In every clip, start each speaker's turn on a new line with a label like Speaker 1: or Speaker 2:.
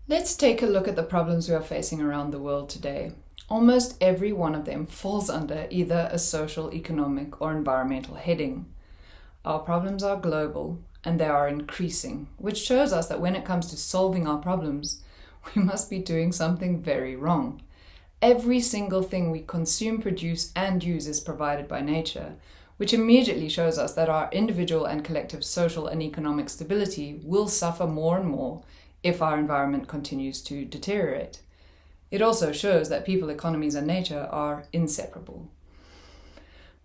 Speaker 1: Let's take a look at the problems we are facing around the world today. Almost every one of them falls under either a social, economic, or environmental heading. Our problems are global and they are increasing, which shows us that when it comes to solving our problems, we must be doing something very wrong. Every single thing we consume, produce, and use is provided by nature, which immediately shows us that our individual and collective social and economic stability will suffer more and more if our environment continues to deteriorate. It also shows that people, economies, and nature are inseparable.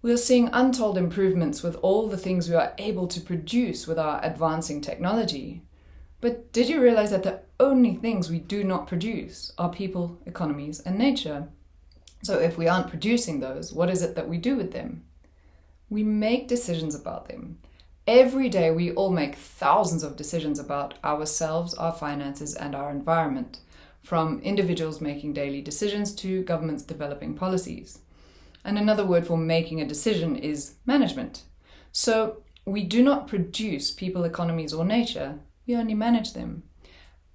Speaker 1: We are seeing untold improvements with all the things we are able to produce with our advancing technology. But did you realize that the only things we do not produce are people, economies, and nature? So if we aren't producing those, what is it that we do with them? We make decisions about them. Every day we all make thousands of decisions about ourselves, our finances, and our environment, from individuals making daily decisions to governments developing policies. And another word for making a decision is management. So we do not produce people, economies, or nature, we only manage them.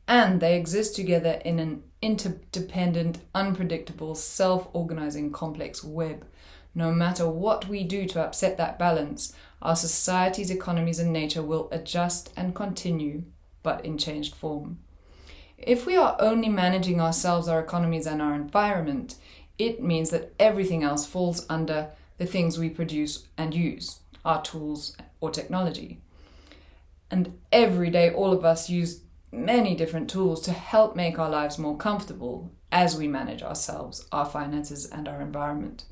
Speaker 1: And they exist together in an interdependent, unpredictable, self-organizing, complex web. No matter what we do to upset that balance, our societies, economies, and nature will adjust and continue, but in changed form. If we are only managing ourselves, our economies, and our environment, it means that everything else falls under the things we produce and use, our tools or technology. And every day, all of us use many different tools to help make our lives more comfortable as we manage ourselves, our finances, and our environment.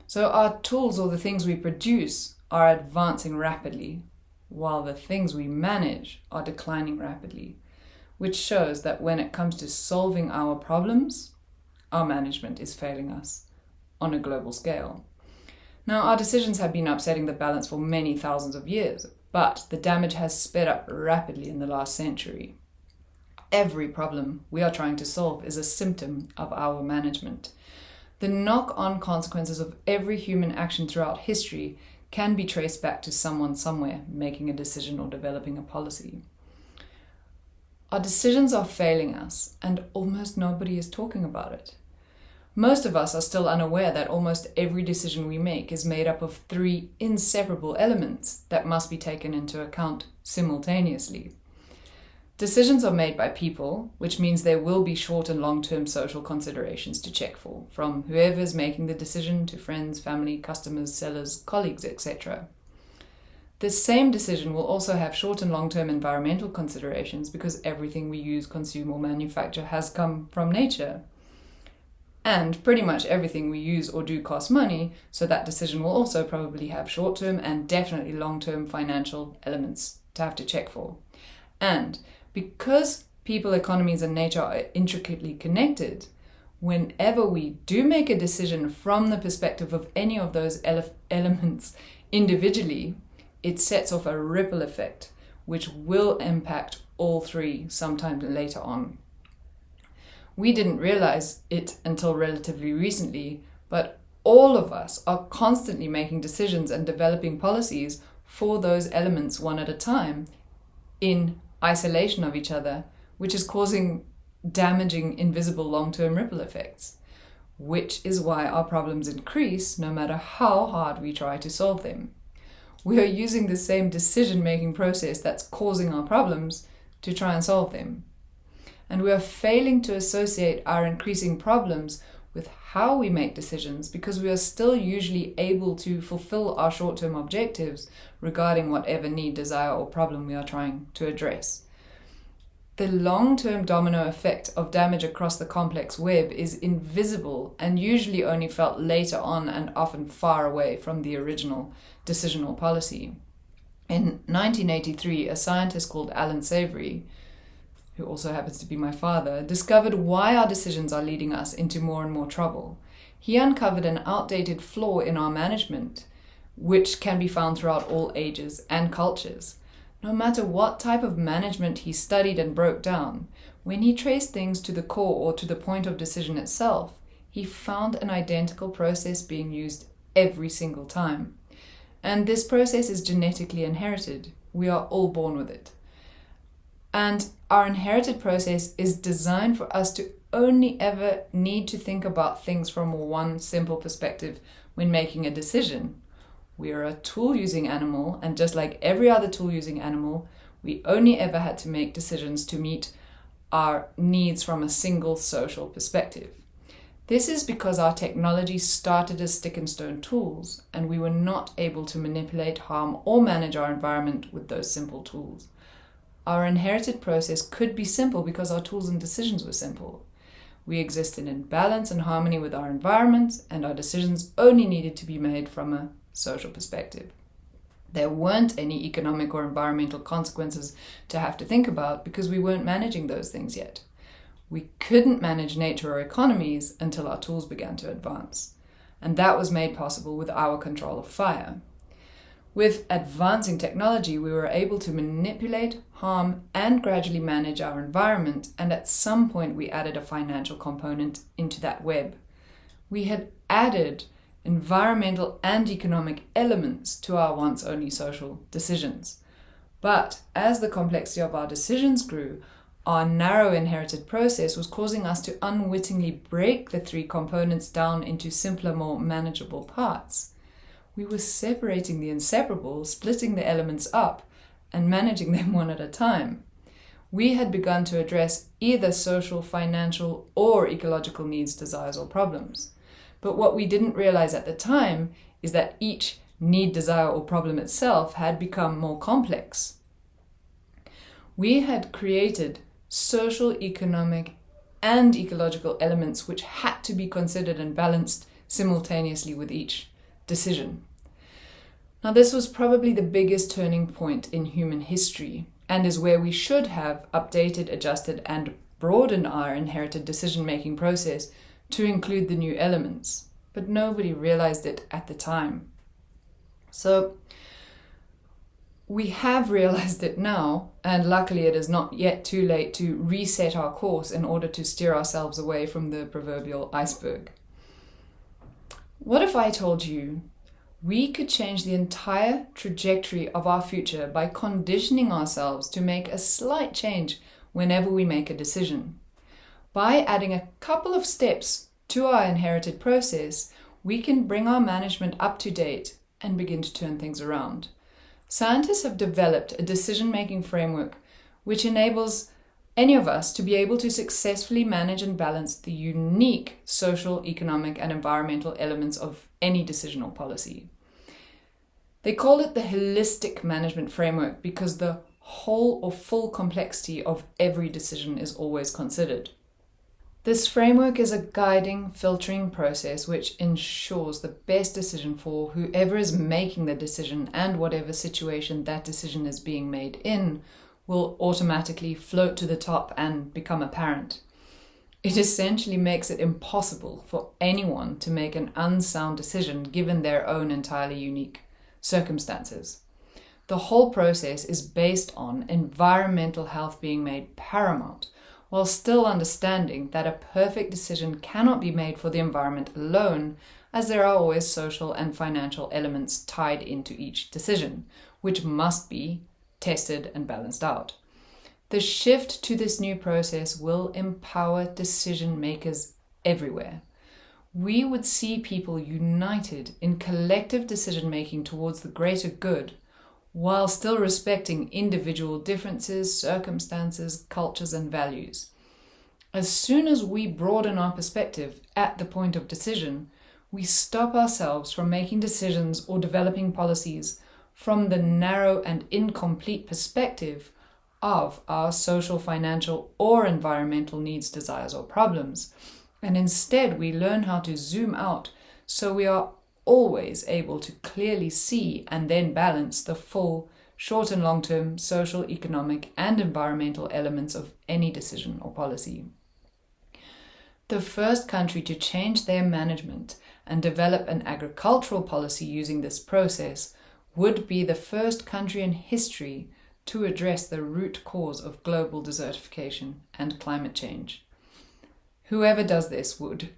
Speaker 1: So our tools, or the things we produce, are advancing rapidly, while the things we manage are declining rapidly, which shows that when it comes to solving our problems, our management is failing us on a global scale. Now, our decisions have been upsetting the balance for many thousands of years, but the damage has sped up rapidly in the last century. Every problem we are trying to solve is a symptom of our management. The knock-on consequences of every human action throughout history can be traced back to someone somewhere making a decision or developing a policy. Our decisions are failing us, and almost nobody is talking about it. Most of us are still unaware that almost every decision we make is made up of 3 inseparable elements that must be taken into account simultaneously. Decisions are made by people, which means there will be short and long-term social considerations to check for, from whoever is making the decision to friends, family, customers, sellers, colleagues, etc. This same decision will also have short and long-term environmental considerations because everything we use, consume, or manufacture has come from nature. And pretty much everything we use or do costs money, so that decision will also probably have short-term and definitely long-term financial elements to have to check for. And because people, economies, and nature are intricately connected, whenever we do make a decision from the perspective of any of those elements individually, it sets off a ripple effect, which will impact all 3 sometime later on. We didn't realize it until relatively recently, but all of us are constantly making decisions and developing policies for those elements one at a time in isolation of each other, which is causing damaging, invisible long-term ripple effects, which is why our problems increase no matter how hard we try to solve them. We are using the same decision-making process that's causing our problems to try and solve them. And we are failing to associate our increasing problems with how we make decisions because we are still usually able to fulfill our short-term objectives regarding whatever need, desire, or problem we are trying to address. The long-term domino effect of damage across the complex web is invisible and usually only felt later on and often far away from the original decision or policy. In 1983, a scientist called Alan Savory, who also happens to be my father, discovered why our decisions are leading us into more and more trouble. He uncovered an outdated flaw in our management, which can be found throughout all ages and cultures. No matter what type of management he studied and broke down, when he traced things to the core or to the point of decision itself, he found an identical process being used every single time. And this process is genetically inherited. We are all born with it. And our inherited process is designed for us to only ever need to think about things from one simple perspective when making a decision. We are a tool-using animal, and just like every other tool-using animal, we only ever had to make decisions to meet our needs from a single social perspective. This is because our technology started as stick and stone tools, and we were not able to manipulate, harm, or manage our environment with those simple tools. Our inherited process could be simple because our tools and decisions were simple. We existed in balance and harmony with our environment, and our decisions only needed to be made from a social perspective. There weren't any economic or environmental consequences to have to think about because we weren't managing those things yet. We couldn't manage nature or economies until our tools began to advance, and that was made possible with our control of fire. With advancing technology, we were able to manipulate, harm, and gradually manage our environment, and at some point we added a financial component into that web. We had added environmental and economic elements to our once only social decisions. But as the complexity of our decisions grew, our narrow inherited process was causing us to unwittingly break the three components down into simpler, more manageable parts. We were separating the inseparable, splitting the elements up, and managing them one at a time. We had begun to address either social, financial, or ecological needs, desires, or problems. But what we didn't realize at the time is that each need, desire, or problem itself had become more complex. We had created social, economic, and ecological elements which had to be considered and balanced simultaneously with each decision. Now, this was probably the biggest turning point in human history, and is where we should have updated, adjusted, and broadened our inherited decision-making process to include the new elements, but nobody realized it at the time. So we have realized it now, and luckily it is not yet too late to reset our course in order to steer ourselves away from the proverbial iceberg. What if I told you we could change the entire trajectory of our future by conditioning ourselves to make a slight change whenever we make a decision? By adding a couple of steps to our inherited process, we can bring our management up to date and begin to turn things around. Scientists have developed a decision-making framework which enables any of us to be able to successfully manage and balance the unique social, economic, and environmental elements of any decision or policy. They call it the holistic management framework because the whole or full complexity of every decision is always considered. This framework is a guiding, filtering process which ensures the best decision for whoever is making the decision, and whatever situation that decision is being made in will automatically float to the top and become apparent. It essentially makes it impossible for anyone to make an unsound decision given their own entirely unique circumstances. The whole process is based on environmental health being made paramount, while still understanding that a perfect decision cannot be made for the environment alone, as there are always social and financial elements tied into each decision, which must be tested and balanced out. The shift to this new process will empower decision makers everywhere. We would see people united in collective decision making towards the greater good, while still respecting individual differences, circumstances, cultures, and values. As soon as we broaden our perspective at the point of decision, we stop ourselves from making decisions or developing policies from the narrow and incomplete perspective of our social, financial, or environmental needs, desires, or problems. And instead, we learn how to zoom out so we are always able to clearly see and then balance the full short and long-term social, economic, and environmental elements of any decision or policy. The first country to change their management and develop an agricultural policy using this process would be the first country in history to address the root cause of global desertification and climate change. Whoever does this would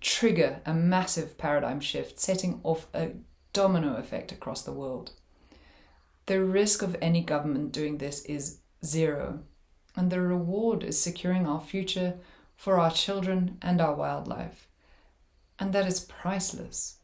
Speaker 1: trigger a massive paradigm shift, setting off a domino effect across the world. The risk of any government doing this is zero, and the reward is securing our future for our children and our wildlife. And that is priceless.